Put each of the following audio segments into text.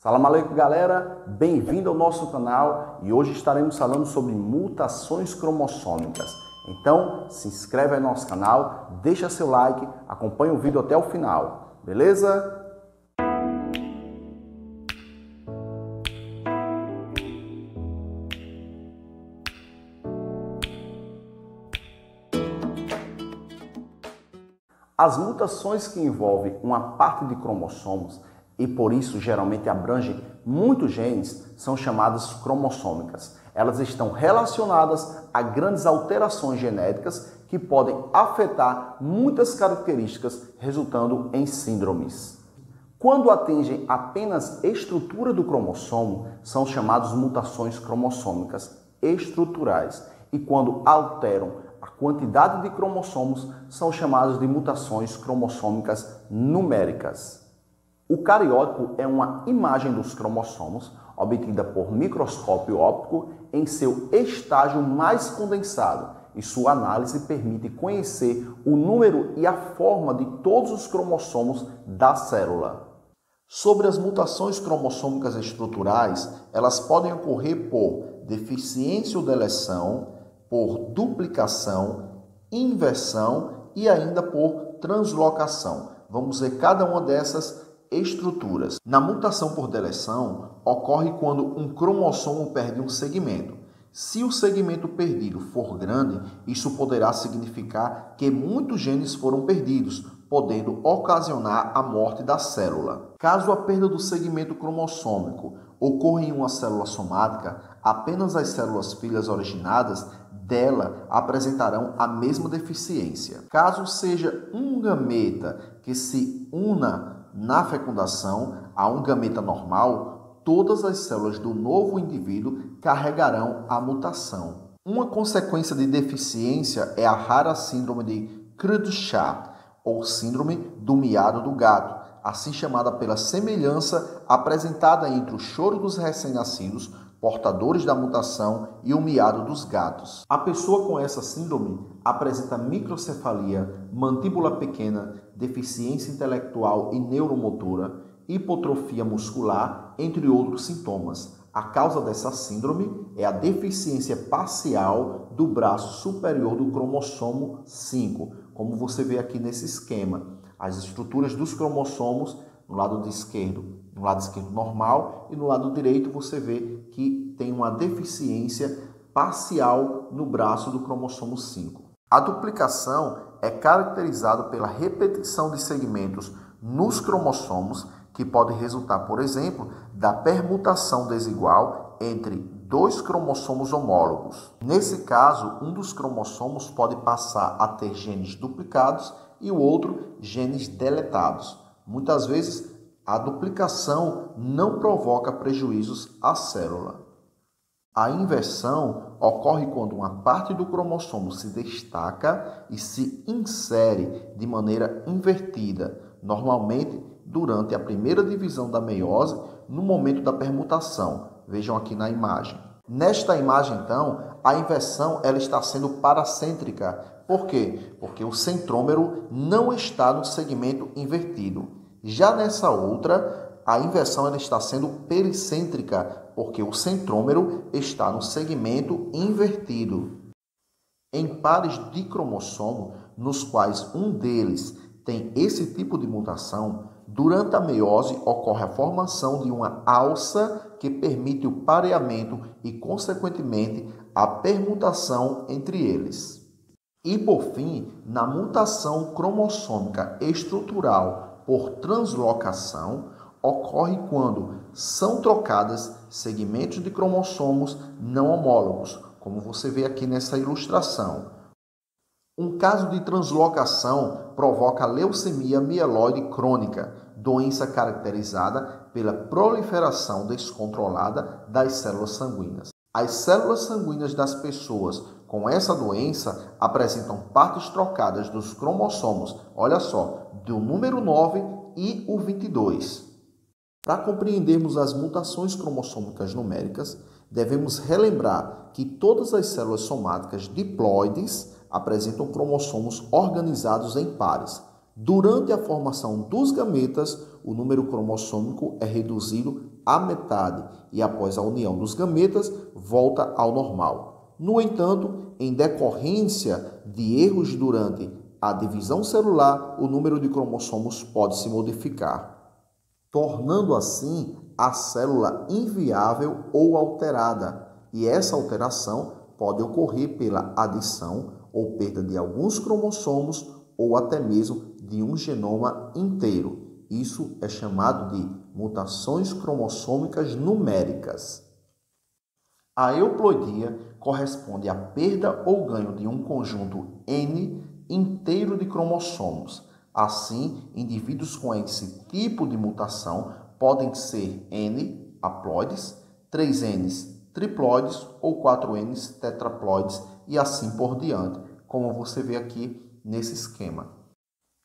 Salam aleikum, galera, bem-vindo ao nosso canal e hoje estaremos falando sobre mutações cromossômicas. Então, se inscreve aí no nosso canal, deixa seu like, acompanha o vídeo até o final, beleza? As mutações que envolvem uma parte de cromossomos e por isso geralmente abrangem muitos genes são chamadas cromossômicas. Elas estão relacionadas a grandes alterações genéticas que podem afetar muitas características, resultando em síndromes. Quando atingem apenas a estrutura do cromossomo, são chamadas mutações cromossômicas estruturais. E quando alteram a quantidade de cromossomos, são chamadas de mutações cromossômicas numéricas. O cariótipo é uma imagem dos cromossomos obtida por microscópio óptico em seu estágio mais condensado e sua análise permite conhecer o número e a forma de todos os cromossomos da célula. Sobre as mutações cromossômicas estruturais, elas podem ocorrer por deficiência ou deleção, por duplicação, inversão e ainda por translocação. Vamos ver cada uma dessas estruturas. Na mutação por deleção, ocorre quando um cromossomo perde um segmento. Se o segmento perdido for grande, isso poderá significar que muitos genes foram perdidos, podendo ocasionar a morte da célula. Caso a perda do segmento cromossômico ocorra em uma célula somática, apenas as células filhas originadas dela apresentarão a mesma deficiência. Caso seja um gameta que se una na fecundação a um gameta normal, todas as células do novo indivíduo carregarão a mutação. Uma consequência de deficiência é a rara síndrome de Creutzfeldt, ou síndrome do miado do gato, assim chamada pela semelhança apresentada entre o choro dos recém-nascidos, portadores da mutação, e o miado dos gatos. A pessoa com essa síndrome apresenta microcefalia, mandíbula pequena, deficiência intelectual e neuromotora, hipotrofia muscular, entre outros sintomas. A causa dessa síndrome é a deficiência parcial do braço superior do cromossomo 5, como você vê aqui nesse esquema. As estruturas dos cromossomos no lado esquerdo normal e no lado direito você vê que tem uma deficiência parcial no braço do cromossomo 5. A duplicação é caracterizada pela repetição de segmentos nos cromossomos que pode resultar, por exemplo, da permutação desigual entre dois cromossomos homólogos. Nesse caso, um dos cromossomos pode passar a ter genes duplicados e o outro genes deletados. Muitas vezes, a duplicação não provoca prejuízos à célula. A inversão ocorre quando uma parte do cromossomo se destaca e se insere de maneira invertida, normalmente durante a primeira divisão da meiose, no momento da permutação. Vejam aqui na imagem. Nesta imagem, então, a inversão ela está sendo paracêntrica. Por quê? Porque o centrômero não está no segmento invertido. Já nessa outra, a inversão ela está sendo pericêntrica, porque o centrômero está no segmento invertido. Em pares de cromossomo, nos quais um deles tem esse tipo de mutação, durante a meiose ocorre a formação de uma alça que permite o pareamento e, consequentemente, a permutação entre eles. E, por fim, na mutação cromossômica estrutural por translocação, ocorre quando são trocadas segmentos de cromossomos não homólogos, como você vê aqui nessa ilustração. Um caso de translocação provoca leucemia mieloide crônica, doença caracterizada pela proliferação descontrolada das células sanguíneas. As células sanguíneas das pessoas com essa doença apresentam partes trocadas dos cromossomos, olha só, do número 9 e o 22. Para compreendermos as mutações cromossômicas numéricas, devemos relembrar que todas as células somáticas diploides apresentam cromossomos organizados em pares. Durante a formação dos gametas, o número cromossômico é reduzido à metade e após a união dos gametas, volta ao normal. No entanto, em decorrência de erros durante a divisão celular, o número de cromossomos pode se modificar, tornando assim a célula inviável ou alterada. E essa alteração pode ocorrer pela adição ou perda de alguns cromossomos ou até mesmo de um genoma inteiro. Isso é chamado de mutações cromossômicas numéricas. A euploidia corresponde à perda ou ganho de um conjunto N inteiro de cromossomos. Assim, indivíduos com esse tipo de mutação podem ser N haploides, 3 Ns triploides ou 4 Ns tetraploides e assim por diante, como você vê aqui nesse esquema.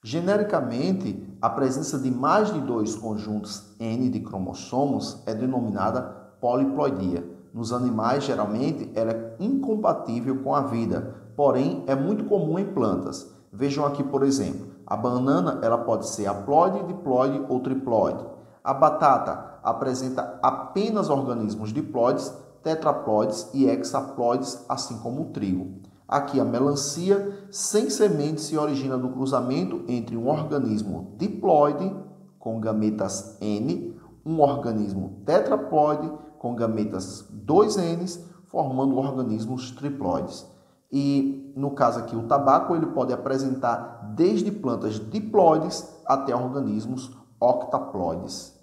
Genericamente, a presença de mais de 2 conjuntos N de cromossomos é denominada poliploidia. Nos animais, geralmente, ela é incompatível com a vida, porém é muito comum em plantas. Vejam aqui, por exemplo, a banana ela pode ser haploide, diploide ou triploide. A batata apresenta apenas organismos diploides, tetraploides e hexaploides, assim como o trigo. Aqui a melancia, sem semente, se origina do cruzamento entre um organismo diploide com gametas N, um organismo tetraploide com gametas 2Ns, formando organismos triploides. E no caso aqui o tabaco, ele pode apresentar desde plantas diploides até organismos octaploides.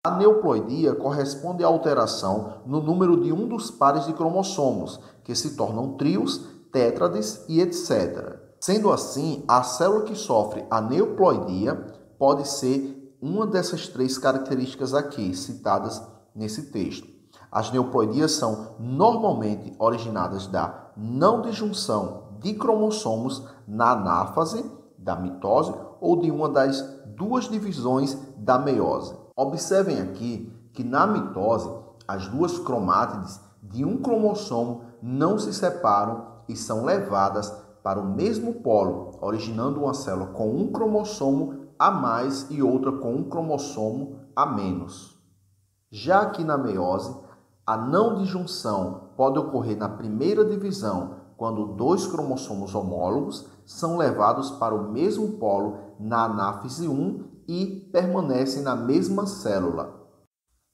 A neuploidia corresponde à alteração no número de um dos pares de cromossomos, que se tornam trios, tétrades e etc. Sendo assim, a célula que sofre a neuploidia pode ser uma dessas 3 características aqui, citadas nesse texto. As neuploidias são normalmente originadas da não disjunção de cromossomos na anáfase, da mitose, ou de uma das 2 divisões da meiose. Observem aqui que na mitose, as 2 cromátides de um cromossomo não se separam e são levadas para o mesmo polo, originando uma célula com um cromossomo a mais e outra com um cromossomo a menos. Já aqui na meiose, a não disjunção pode ocorrer na primeira divisão, quando 2 cromossomos homólogos são levados para o mesmo polo na anáfise 1 e permanecem na mesma célula.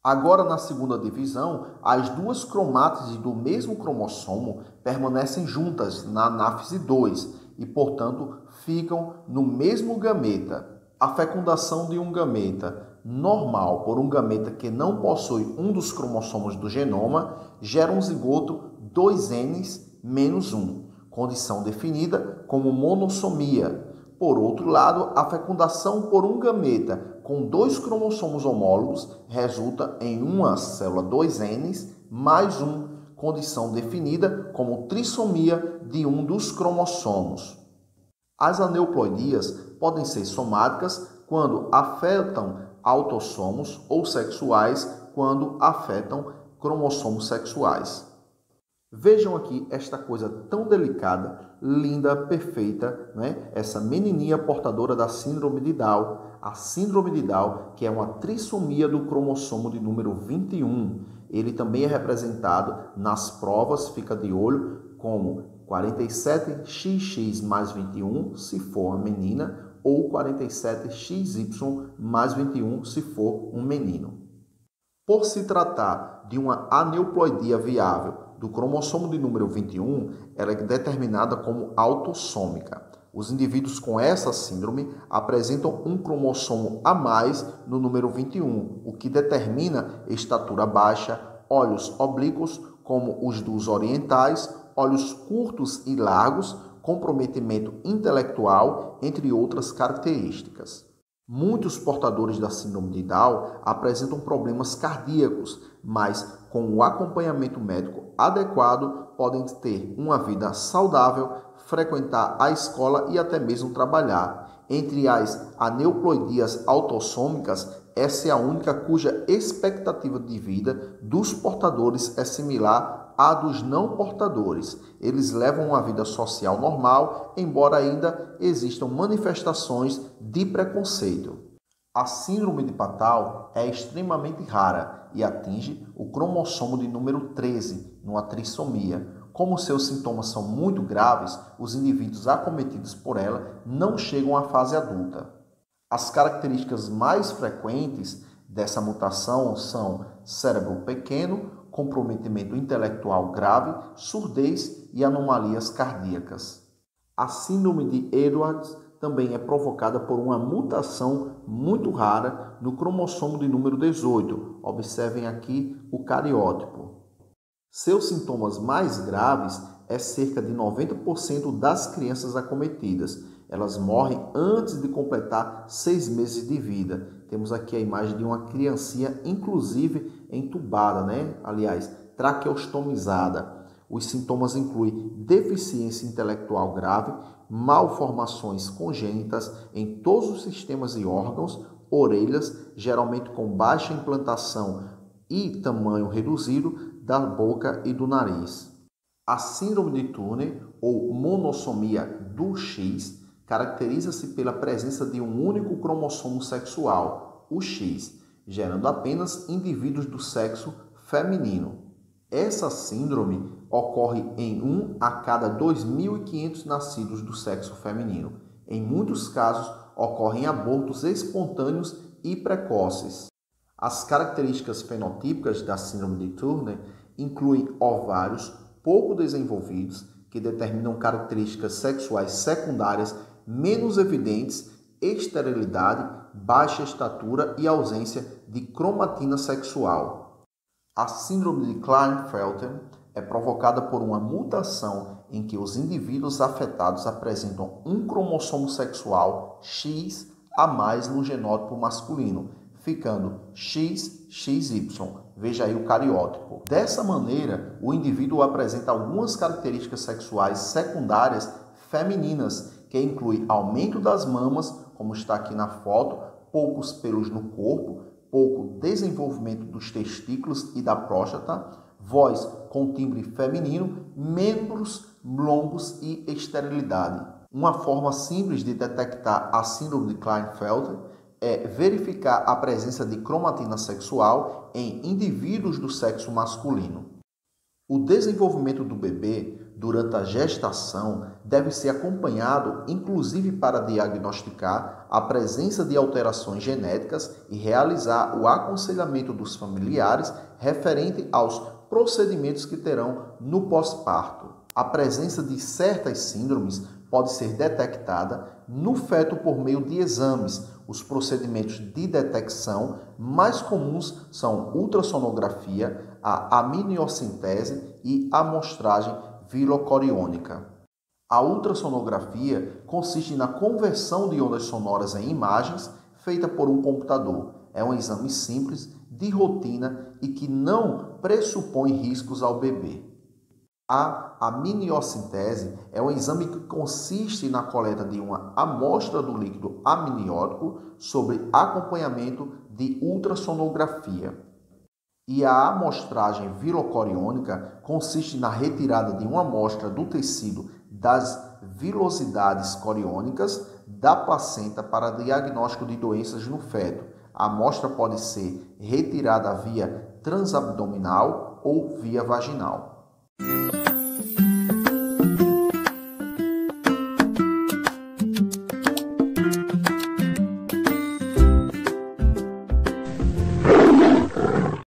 Agora, na segunda divisão, as 2 cromátides do mesmo cromossomo permanecem juntas na anáfise 2 e, portanto, ficam no mesmo gameta. A fecundação de um gameta normal por um gameta que não possui um dos cromossomos do genoma gera um zigoto 2Ns menos 1, condição definida como monossomia. Por outro lado, a fecundação por um gameta com 2 cromossomos homólogos resulta em uma célula 2Ns mais 1, condição definida como trissomia de um dos cromossomos. As aneuploidias podem ser somáticas quando afetam autossomos ou sexuais quando afetam cromossomos sexuais. Vejam aqui esta coisa tão delicada, linda, perfeita, né? Essa menininha portadora da síndrome de Down. A síndrome de Down, que é uma trissomia do cromossomo de número 21. Ele também é representado nas provas, fica de olho, como 47XX mais 21, se for uma menina, ou 47XY mais 21, se for um menino. Por se tratar de uma aneuploidia viável do cromossomo de número 21, ela é determinada como autossômica. Os indivíduos com essa síndrome apresentam um cromossomo a mais no número 21, o que determina estatura baixa, olhos oblíquos, como os dos orientais, olhos curtos e largos, comprometimento intelectual, entre outras características. Muitos portadores da síndrome de Down apresentam problemas cardíacos, mas com o acompanhamento médico adequado podem ter uma vida saudável, frequentar a escola e até mesmo trabalhar. Entre as aneuploidias autossômicas, essa é a única cuja expectativa de vida dos portadores é similar à dos não portadores. Eles levam uma vida social normal, embora ainda existam manifestações de preconceito. A síndrome de Patau é extremamente rara e atinge o cromossomo de número 13, numa trissomia. Como seus sintomas são muito graves, os indivíduos acometidos por ela não chegam à fase adulta. As características mais frequentes dessa mutação são cérebro pequeno, comprometimento intelectual grave, surdez e anomalias cardíacas. A síndrome de Edwards também é provocada por uma mutação muito rara no cromossomo de número 18. Observem aqui o cariótipo. Seus sintomas mais graves é cerca de 90% das crianças acometidas. Elas morrem antes de completar 6 meses de vida. Temos aqui a imagem de uma criancinha, inclusive entubada, Aliás, traqueostomizada. Os sintomas incluem deficiência intelectual grave, malformações congênitas em todos os sistemas e órgãos, orelhas, geralmente com baixa implantação e tamanho reduzido da boca e do nariz. A síndrome de Turner, ou monossomia do X, caracteriza-se pela presença de um único cromossomo sexual, o X, gerando apenas indivíduos do sexo feminino. Essa síndrome ocorre em 1 a cada 2.500 nascidos do sexo feminino. Em muitos casos, ocorrem abortos espontâneos e precoces. As características fenotípicas da síndrome de Turner incluem ovários pouco desenvolvidos, que determinam características sexuais secundárias menos evidentes, esterilidade, baixa estatura e ausência de cromatina sexual. A síndrome de Klinefelter é provocada por uma mutação em que os indivíduos afetados apresentam um cromossomo sexual X a mais no genótipo masculino, ficando XXY. Veja aí o cariótipo. Dessa maneira, o indivíduo apresenta algumas características sexuais secundárias femininas, que inclui aumento das mamas, como está aqui na foto, poucos pelos no corpo, pouco desenvolvimento dos testículos e da próstata, voz com timbre feminino, membros longos e esterilidade. Uma forma simples de detectar a síndrome de Klinefelter é verificar a presença de cromatina sexual em indivíduos do sexo masculino. O desenvolvimento do bebê durante a gestação deve ser acompanhado, inclusive para diagnosticar a presença de alterações genéticas e realizar o aconselhamento dos familiares referente aos procedimentos que terão no pós-parto. A presença de certas síndromes pode ser detectada no feto por meio de exames. Os procedimentos de detecção mais comuns são ultrassonografia, a amniocentese e a amostragem vilocoriônica. A ultrassonografia consiste na conversão de ondas sonoras em imagens feita por um computador. É um exame simples, de rotina e que não pressupõe riscos ao bebê. A amniocentese é um exame que consiste na coleta de uma amostra do líquido amniótico sob acompanhamento de ultrassonografia. E a amostragem vilocoriônica consiste na retirada de uma amostra do tecido das vilosidades coriônicas da placenta para diagnóstico de doenças no feto. A amostra pode ser retirada via transabdominal ou via vaginal.